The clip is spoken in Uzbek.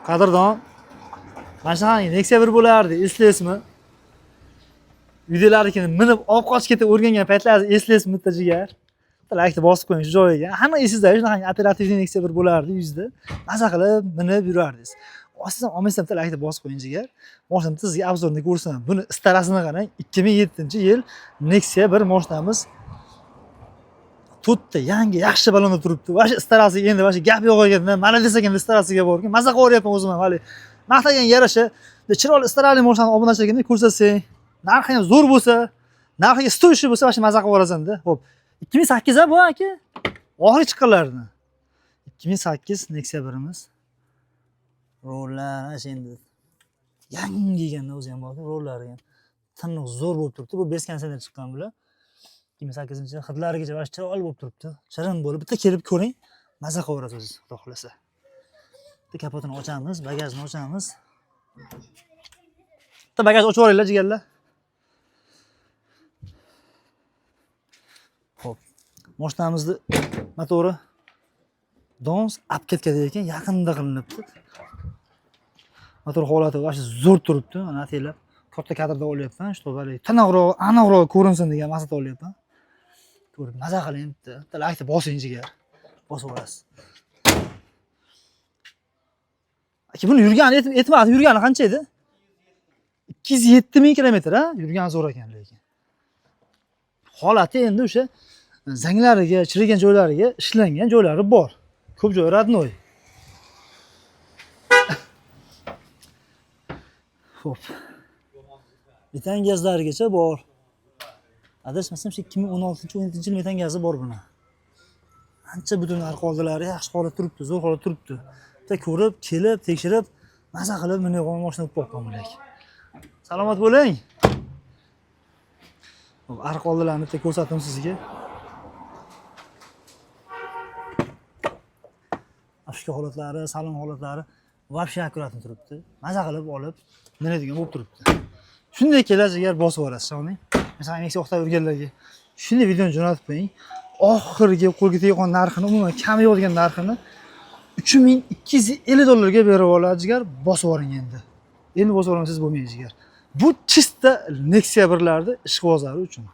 Qadrdon, mana shunaqangi Nexia 1 bo'lardi, eslaysizmi? Videolarni minib olib qochib ketib o'rgangan paytlaringizni eslaysizmi bitta jigar? Like'ni bosib qo'ying shu joyiga. Hamma esingizda shunaqangi operativniy Nexia 1 bo'lardi yuzda. Maza qilib minib yurardingiz. Siz ham olmaysam bitta like'ni bosib qo'ying jigar. Mashinani sizga obzorni ko'rsatam. Buni istarasini qarang. 2007-yil Nexia 1 mashinamiz to'rtta yangi yaxshi balonda turibdi. Va shu istarasiga endi shu gap yo'q ekanda, mana desa ekan istarasiga borgan. Maza qilyapman o'zim ham hali. Maqtagan yarasha chiroyli istarali mashinani obunachiligini ko'rsatsang, narxi ham zo'r bo'lsa, narxiga stoyishi bo'lsa, shu maza qilib yuborasan-da. Xo'p, 2008 bu aka. Oxirgi chiqqanlarni. 2008 Nexia 1imiz. Rollar endi yangi eganda o'zi ham bor, rollari ham tiniq zo'r bo'lib turibdi. Bu base kanserdan chiqqan bular. 2008-yil hidlarigacha va chiroyli bo'lib turibdi. Shirin bo'lib bitta kelib ko'ring, maza qilaverasiz o'zingiz, xudo xolasa. Bitta kapotini ochamiz, bagajni ochamiz. Bitta bagajni ochib yuboringlar jigarlar. Xo'p, mashinamizni motori dons apketka ekan, yaqinda qilinibdi. Motor holati va zo'r turibdi. Mana atanglar katta kadrda olyapman, shtobali tiniqroq, aniqroq ko'rinsin degan maqsadda olyapman. Ko'rib maza qiling bitta. Bitta like'ni bosing jigar. Bosib olasiz. Aka buni yurgani yetmadi. Yurgani qancha edi? 207 ming kilometr ha? Yurgani zo'r ekan lekin. Holati endi o'sha zanglariga, chirigan joylariga ishlangan joylari bor. Ko'p joy radnoy. Xo'p. Metan gazlarigacha bor. Adashmasam 2016-17-yil metan gazi bor buni. Ancha butun arqa oldilari yaxshi holatda turibdi, zo'r holatda turibdi. Bitta ko'rib, kelib, tekshirib, maza qilib minib mashina olib qo'yibman bularga. Salomat bo'ling. Xo'p, arqa oldilarini bitta ko'rsatdim sizga. Afishka holatlari, salon holatlari vobshe akkuratni turibdi. Maza qilib olib minadigan bo'lib turibdi. Shunday kelajigar bosib olasiz, shuni. Masalan, Nexia o'qtab yurganlarga shunday videoni jo'natib qo'ying. Oxirgi qo'lga teggan narxini, umuman kam yo'qdigan narxini $3250 ga berib oladi jigar, bosib oling endi. Endi bosib olmasiz bo'lmaydi jigar. Bu chista Nexia 1larni ishqibozlari uchun.